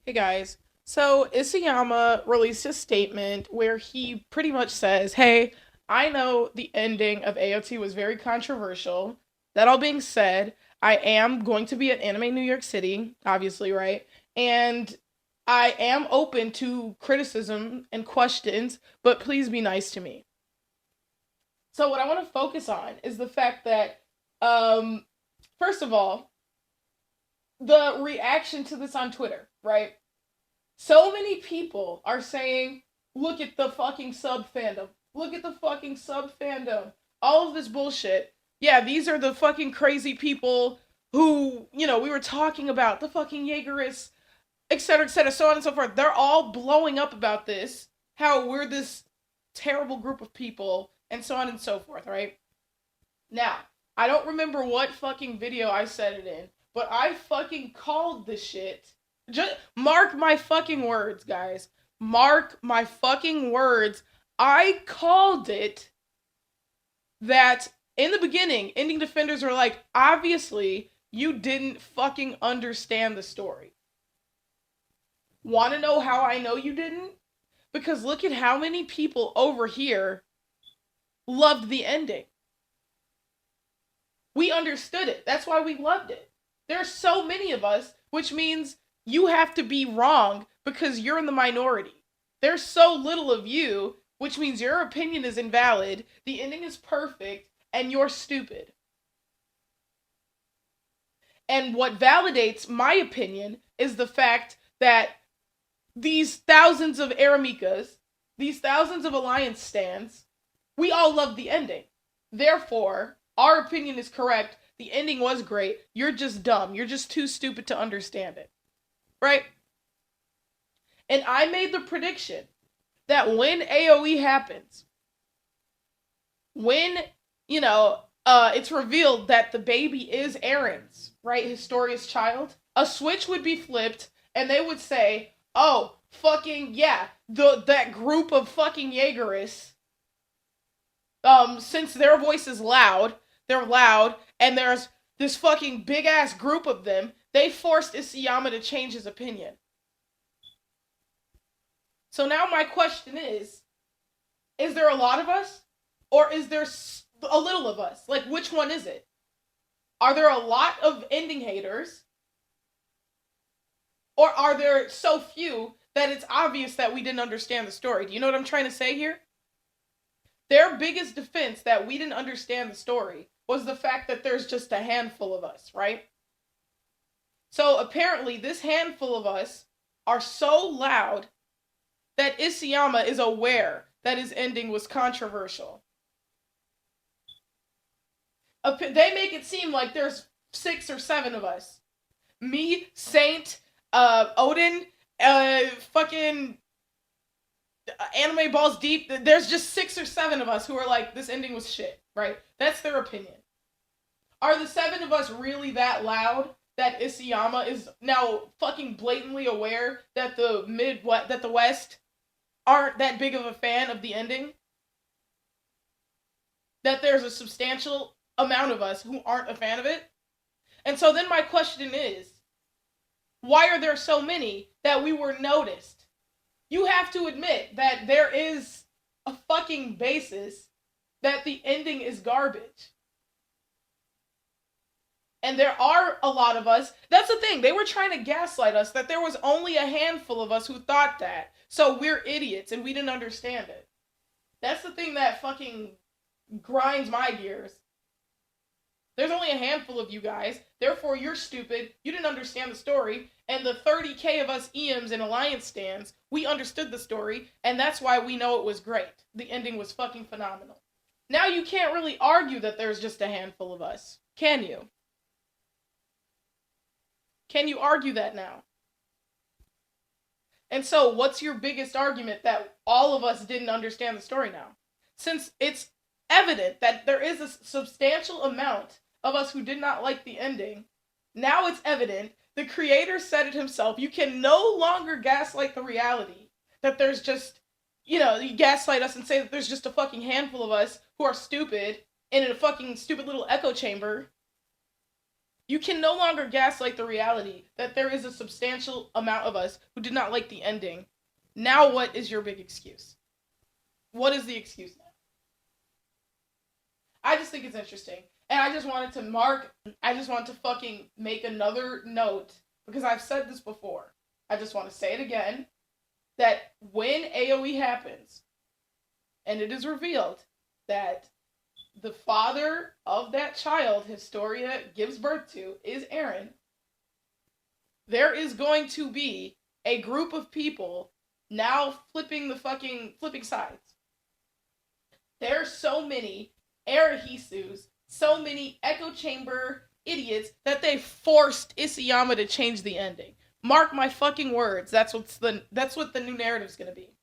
Hey guys. So Isayama released a statement where he pretty much says, "Hey, I know the ending of AOT was very controversial. That all being said, I am going to be at Anime New York City, obviously, right? And I am open to criticism and questions, but please be nice to me." So what I want to focus on is the fact that um first of all, the reaction to this on Twitter, right? So many people are saying, look at the fucking sub fandom. Look at the fucking sub fandom. All of this bullshit. Yeah, these are the fucking crazy people who, we were talking about. The fucking Jaegerists, etc., so on and so forth. They're all blowing up about this. How we're this terrible group of people, and so on and so forth, right? Now, I don't remember what fucking video I said it in, but I fucking called this shit. Just mark my fucking words, guys. Mark my fucking words. I called it that in the beginning, ending defenders were like, obviously, you didn't fucking understand the story. Want to know how I know you didn't? Because look at how many people over here loved the ending. We understood it. That's why we loved it. There's so many of us, which means you have to be wrong because you're in the minority. There's so little of you, which means your opinion is invalid, the ending is perfect, and you're stupid. And what validates my opinion is the fact that these thousands of Aramikas, these thousands of Alliance stands, we all love the ending. Therefore, our opinion is correct. The ending was great. You're just dumb. You're just too stupid to understand it. Right? And I made the prediction that when AoE happens, when, it's revealed that the baby is Aaron's, right? Historia's child, a switch would be flipped and they would say, oh, fucking, yeah, that group of fucking Jaegerists, since their voice is loud, they're loud, and there's this fucking big ass group of them, they forced Isayama to change his opinion. So now my question is there a lot of us? Or is there a little of us? Like, which one is it? Are there a lot of ending haters? Or are there so few that it's obvious that we didn't understand the story? Do you know what I'm trying to say here? Their biggest defense that we didn't understand the story was the fact that there's just a handful of us, right? So apparently, this handful of us are so loud that Isayama is aware that his ending was controversial. They make it seem like there's 6 or 7 of us. Me, Saint, Odin, fucking Anime Balls Deep. There's just 6 or 7 of us who are like, this ending was shit, right? That's their opinion. Are the 7 of us really that loud that Isayama is now fucking blatantly aware that the West aren't that big of a fan of the ending? That there's a substantial amount of us who aren't a fan of it? And so then my question is, why are there so many that we were noticed? You have to admit that there is a fucking basis that the ending is garbage. And there are a lot of us. That's the thing. They were trying to gaslight us that there was only a handful of us who thought that. So we're idiots and we didn't understand it. That's the thing that fucking grinds my gears. There's only a handful of you guys. Therefore, you're stupid. You didn't understand the story. And the 30K of us EMs and Alliance stands, we understood the story. And that's why we know it was great. The ending was fucking phenomenal. Now you can't really argue that there's just a handful of us. Can you? Can you argue that now? And so, what's your biggest argument that all of us didn't understand the story now? Since it's evident that there is a substantial amount of us who did not like the ending, now it's evident, the creator said it himself, you can no longer gaslight the reality that there's just, you gaslight us and say that there's just a fucking handful of us who are stupid in a fucking stupid little echo chamber. You can no longer gaslight the reality that there is a substantial amount of us who did not like the ending. Now, what is your big excuse? What is the excuse now? I just think it's interesting. And I just wanted to fucking make another note because I've said this before. I just want to say it again that when AoE happens and it is revealed that the father of that child Historia gives birth to is Eren, there is going to be a group of people now flipping sides. There's so many Arahisus, so many echo chamber idiots that they forced Isayama to change the ending. Mark my fucking words. That's what the new narrative's gonna be.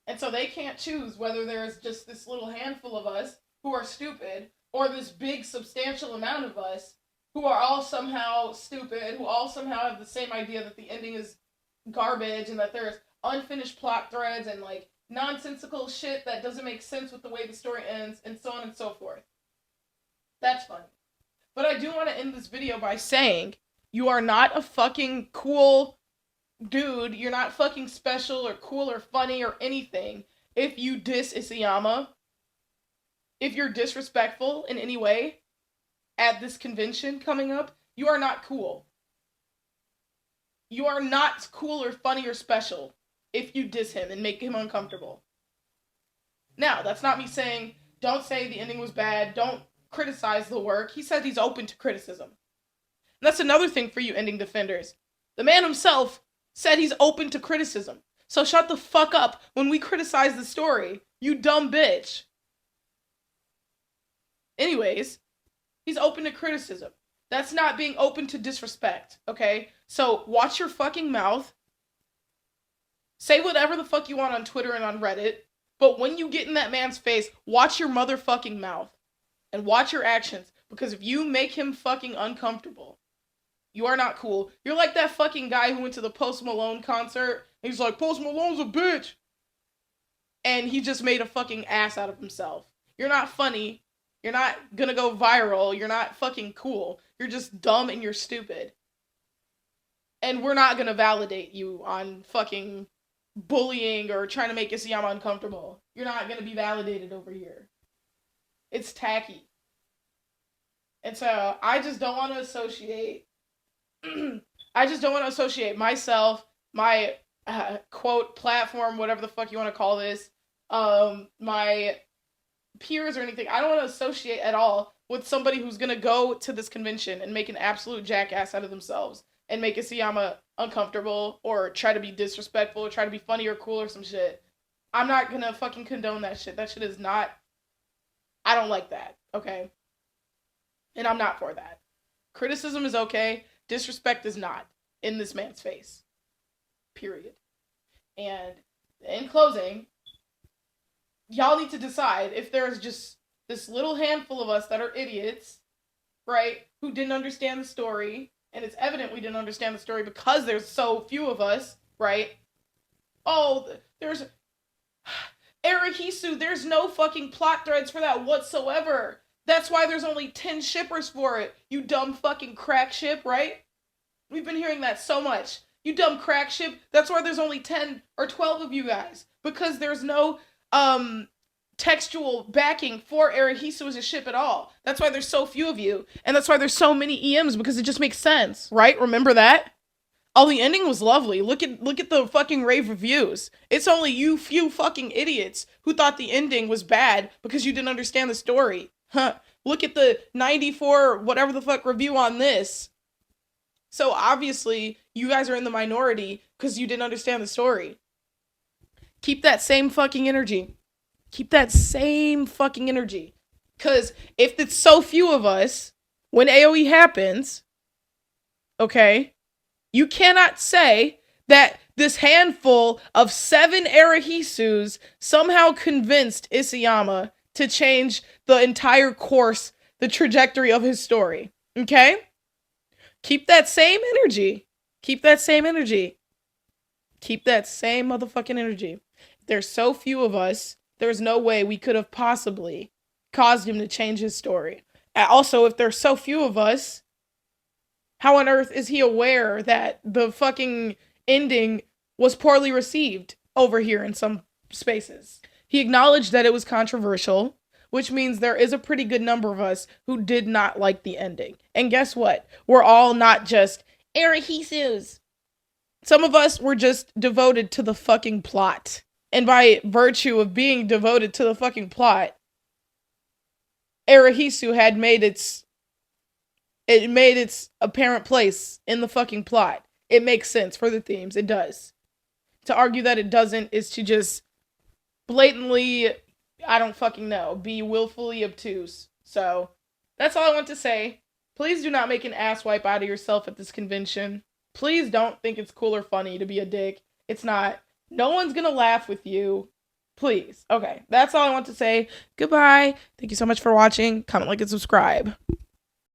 And so they can't choose whether there's just this little handful of us who are stupid or this big substantial amount of us who are all somehow stupid, who all somehow have the same idea that the ending is garbage and that there's unfinished plot threads and like nonsensical shit that doesn't make sense with the way the story ends and so on and so forth. That's funny. But I do want to end this video by saying you are not a fucking cool dude. You're not fucking special or cool or funny or anything if you diss Isayama. If you're disrespectful in any way at this convention coming up, you are not cool. You are not cool or funny or special if you diss him and make him uncomfortable. Now, that's not me saying don't say the ending was bad, don't criticize the work. He said he's open to criticism. And that's another thing for you ending defenders. The man himself said he's open to criticism. So shut the fuck up when we criticize the story, you dumb bitch. Anyways, he's open to criticism. That's not being open to disrespect, okay? So watch your fucking mouth. Say whatever the fuck you want on Twitter and on Reddit, but when you get in that man's face, watch your motherfucking mouth. And watch your actions, because if you make him fucking uncomfortable, you are not cool. You're like that fucking guy who went to the Post Malone concert, and he's like, Post Malone's a bitch! And he just made a fucking ass out of himself. You're not funny. You're not gonna go viral. You're not fucking cool. You're just dumb and you're stupid. And we're not gonna validate you on fucking bullying or trying to make Isayama uncomfortable. You're not gonna be validated over here. It's tacky. And so I just don't want to associate myself, my quote platform, whatever the fuck you want to call this, my peers or anything. I don't want to associate at all with somebody who's going to go to this convention and make an absolute jackass out of themselves and make Isayama uncomfortable or try to be disrespectful or try to be funny or cool or some shit. I'm not going to fucking condone that shit. That shit is not... I don't like that, okay? And I'm not for that. Criticism is okay. Disrespect is not in this man's face. Period. And in closing, y'all need to decide if there's just this little handful of us that are idiots, right, who didn't understand the story, and it's evident we didn't understand the story because there's so few of us, right? Oh, there's... Arahisu, there's no fucking plot threads for that whatsoever. That's why there's only 10 shippers for it, you dumb fucking crack ship, right? We've been hearing that so much. You dumb crack ship, that's why there's only 10 or 12 of you guys. Because there's no, textual backing for Arahisu as a ship at all. That's why there's so few of you. And that's why there's so many EMs, because it just makes sense, right? Remember that? Oh, the ending was lovely. Look at the fucking rave reviews. It's only you few fucking idiots who thought the ending was bad because you didn't understand the story. Huh. Look at the 94 whatever the fuck review on this. So obviously, you guys are in the minority because you didn't understand the story. Keep that same fucking energy. Keep that same fucking energy. Because if it's so few of us, when AoE happens, okay... You cannot say that this handful of 7 Arahisus somehow convinced Isayama to change the entire course, the trajectory of his story. Okay? Keep that same energy. Keep that same energy. Keep that same motherfucking energy. There's so few of us, there's no way we could have possibly caused him to change his story. Also, if there's so few of us, how on earth is he aware that the fucking ending was poorly received over here in some spaces? He acknowledged that it was controversial, which means there is a pretty good number of us who did not like the ending. And guess what? We're all not just Arihisus. Some of us were just devoted to the fucking plot. And by virtue of being devoted to the fucking plot, Arahisu had made its apparent place in the fucking plot. It makes sense for the themes. It does. To argue that it doesn't is to just blatantly, I don't fucking know, be willfully obtuse. So, that's all I want to say. Please do not make an asswipe out of yourself at this convention. Please don't think it's cool or funny to be a dick. It's not. No one's gonna laugh with you. Please. Okay, that's all I want to say. Goodbye. Thank you so much for watching. Comment, like, and subscribe.